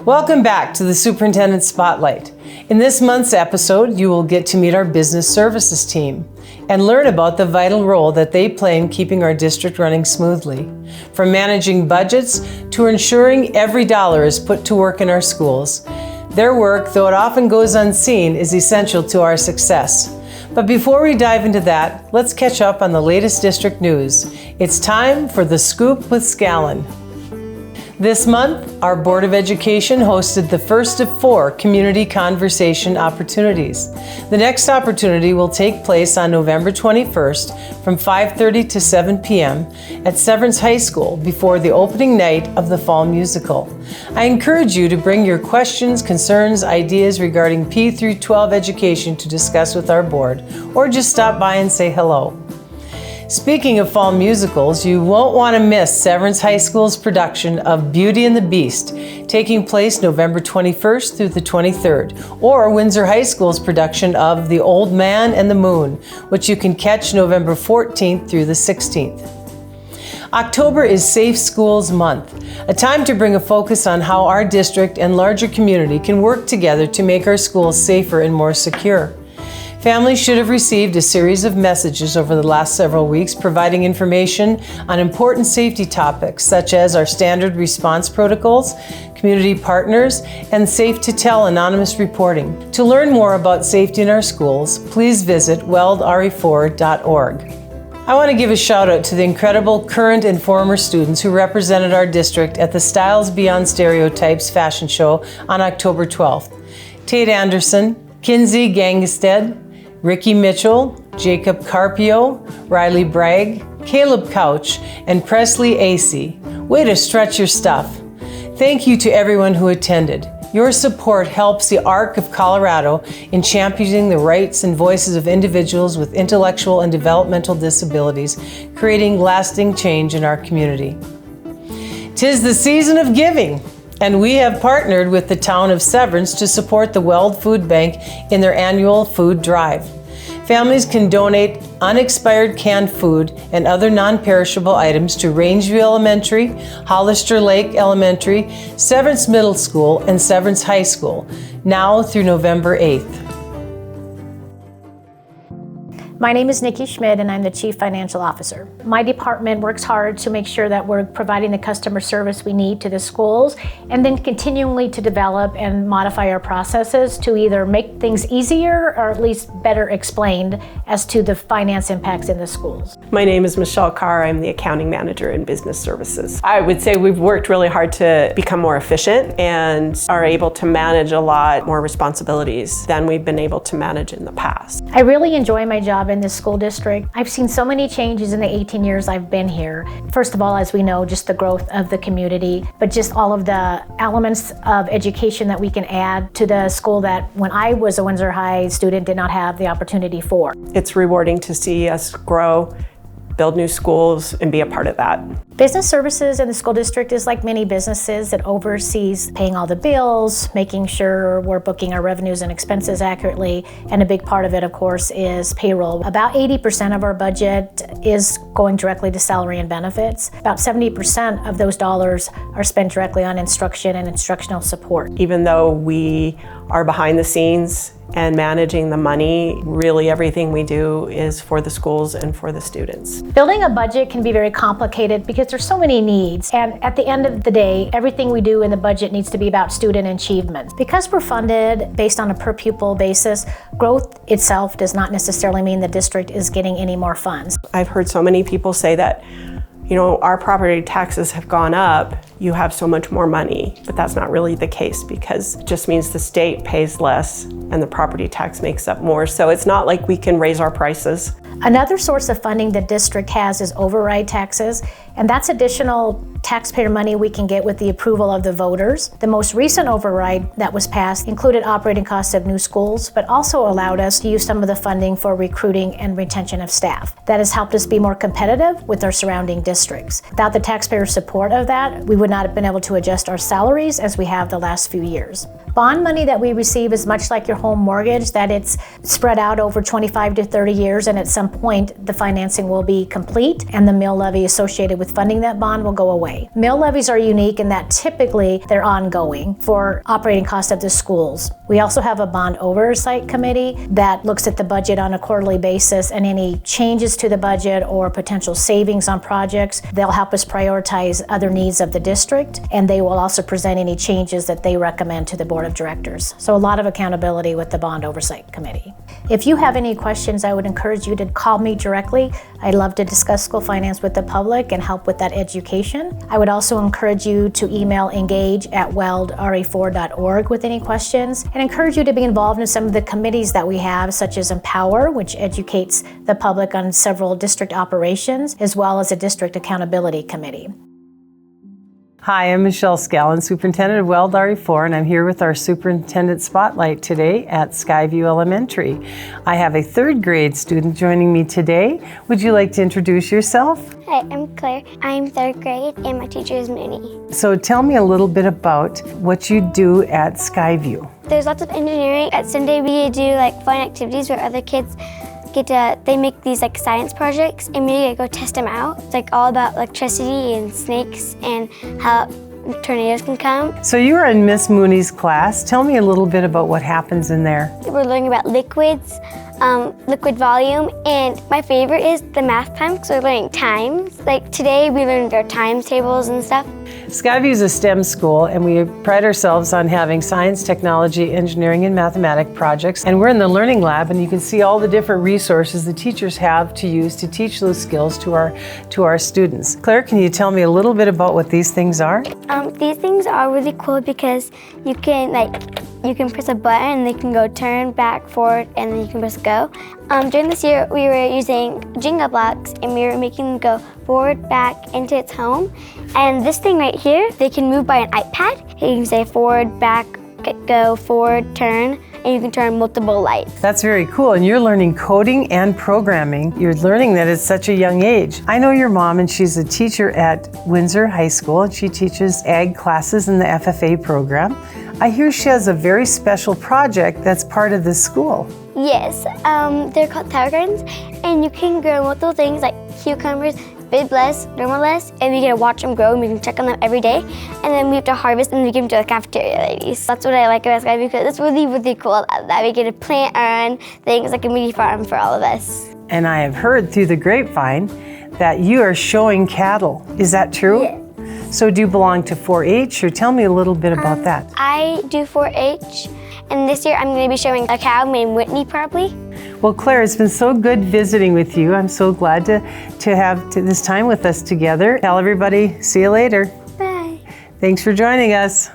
Welcome back to the Superintendent Spotlight. In this month's episode, you will get to meet our business services team and learn about the vital role that they play in keeping our district running smoothly. From managing budgets to ensuring every dollar is put to work in our schools. Their work, though it often goes unseen, is essential to our success. But before we dive into that, let's catch up on the latest district news. It's time for The Scoop with Scallon. This month, our Board of Education hosted the first of 4 community conversation opportunities. The next opportunity will take place on November 21st from 5:30 to 7 p.m. at Severance High School before the opening night of the fall musical. I encourage you to bring your questions, concerns, ideas regarding P through 12 education to discuss with our board, or just stop by and say hello. Speaking of fall musicals, you won't want to miss Severance High School's production of Beauty and the Beast, taking place November 21st through the 23rd, or Windsor High School's production of The Old Man and the Moon, which you can catch November 14th through the 16th. October is Safe Schools Month, a time to bring a focus on how our district and larger community can work together to make our schools safer and more secure. Families should have received a series of messages over the last several weeks providing information on important safety topics such as our standard response protocols, community partners, and Safe to Tell anonymous reporting. To learn more about safety in our schools, please visit Weld RE-4.org. I want to give a shout out to the incredible current and former students who represented our district at the Styles Beyond Stereotypes fashion show on October 12th. Tate Anderson, Kinsey Gangstead, Ricky Mitchell, Jacob Carpio, Riley Bragg, Caleb Couch, and Presley Acey. Way to stretch your stuff. Thank you to everyone who attended. Your support helps the ARC of Colorado in championing the rights and voices of individuals with intellectual and developmental disabilities, creating lasting change in our community. 'Tis the season of giving, and we have partnered with the town of Severance to support the Weld Food Bank in their annual food drive. Families can donate unexpired canned food and other non-perishable items to Rangeview Elementary, Hollister Lake Elementary, Severance Middle School, and Severance High School, now through November 8th. My name is Nikki Schmidt and I'm the Chief Financial Officer. My department works hard to make sure that we're providing the customer service we need to the schools and then continually to develop and modify our processes to either make things easier or at least better explained as to the finance impacts in the schools. My name is Michelle Carr. I'm the Accounting Manager in Business Services. I would say we've worked really hard to become more efficient and are able to manage a lot more responsibilities than we've been able to manage in the past. I really enjoy my job in this school district. I've seen so many changes in the 18 years I've been here. First of all, as we know, just the growth of the community, but just all of the elements of education that we can add to the school that when I was a Windsor High student did not have the opportunity for. It's rewarding to see us grow, build new schools, and be a part of that. Business services in the school district is like many businesses. It oversees paying all the bills, making sure we're booking our revenues and expenses accurately, and a big part of it, of course, is payroll. About 80% of our budget is going directly to salary and benefits. About 70% of those dollars are spent directly on instruction and instructional support. Even though we are behind the scenes and managing the money, really everything we do is for the schools and for the students. Building a budget can be very complicated because there's so many needs, and at the end of the day, everything we do in the budget needs to be about student achievement. Because we're funded based on a per pupil basis, growth itself does not necessarily mean the district is getting any more funds. I've heard so many people say that, you know, our property taxes have gone up, you have so much more money. But that's not really the case because it just means the state pays less and the property tax makes up more. So it's not like we can raise our prices. Another source of funding the district has is override taxes, and that's additional taxpayer money we can get with the approval of the voters. The most recent override that was passed included operating costs of new schools, but also allowed us to use some of the funding for recruiting and retention of staff. That has helped us be more competitive with our surrounding districts. Without the taxpayer support of that, we would would not have been able to adjust our salaries as we have the last few years. Bond money that we receive is much like your home mortgage, that it's spread out over 25 to 30 years, and at some point the financing will be complete and the mill levy associated with funding that bond will go away. Mill levies are unique in that typically they're ongoing for operating costs of the schools. We also have a bond oversight committee that looks at the budget on a quarterly basis, and any changes to the budget or potential savings on projects, they'll help us prioritize other needs of the district, and they will also present any changes that they recommend to the board of directors. So a lot of accountability with the bond oversight committee. If you have any questions, I would encourage you to call me directly. I'd love to discuss school finance with the public and help with that education. I would also encourage you to email engage@weldre4.org with any questions, and encourage you to be involved in some of the committees that we have, such as Empower, which educates the public on several district operations, as well as a district accountability committee. Hi, I'm Michelle Scallon, Superintendent of Weld RE-4, and I'm here with our Superintendent Spotlight today at Skyview Elementary. I have a third grade student joining me today. Would you like to introduce yourself? Hi, I'm Claire. I'm third grade and my teacher is Mooney. So tell me a little bit about what you do at Skyview. There's lots of engineering. At Sunday we do like fun activities where other kids they make these like science projects and we get to go test them out. It's like all about electricity and snakes and how tornadoes can come. So you are in Miss Mooney's class. Tell me a little bit about what happens in there. We're learning about liquids, liquid volume, and my favorite is the math time because we're learning times. Like today we learned our times tables and stuff. Skyview is a STEM school, and we pride ourselves on having science, technology, engineering, and mathematics projects. And we're in the Learning Lab, and you can see all the different resources the teachers have to use to teach those skills to our students. Claire, can you tell me a little bit about what these things are? These things are really cool because you can press a button and they can go turn, back, forward, and then you can press go. During this year, we were using Jenga blocks and we were making them go forward, back, into its home. And this thing right here, they can move by an iPad. You can say forward, back, go, forward, turn, and you can turn multiple lights. That's very cool, and you're learning coding and programming. You're learning that at such a young age. I know your mom, and she's a teacher at Windsor High School, and she teaches ag classes in the FFA program. I hear she has a very special project that's part of this school. Yes, they're called tower gardens, and you can grow multiple things like cucumbers, big lettuce, normal lettuce, and we get to watch them grow and we can check on them every day. And then we have to harvest and we give them to the cafeteria ladies. That's what I like about Skyview because it's really, really cool that we get to plant our own things like a mini farm for all of us. And I have heard through the grapevine that you are showing cattle. Is that true? Yes. So do you belong to 4-H, or tell me a little bit about that? I do 4-H, and this year I'm going to be showing a cow named Whitney probably. Well, Claire, it's been so good visiting with you. I'm so glad to have this time with us together. Tell everybody, see you later. Bye. Thanks for joining us.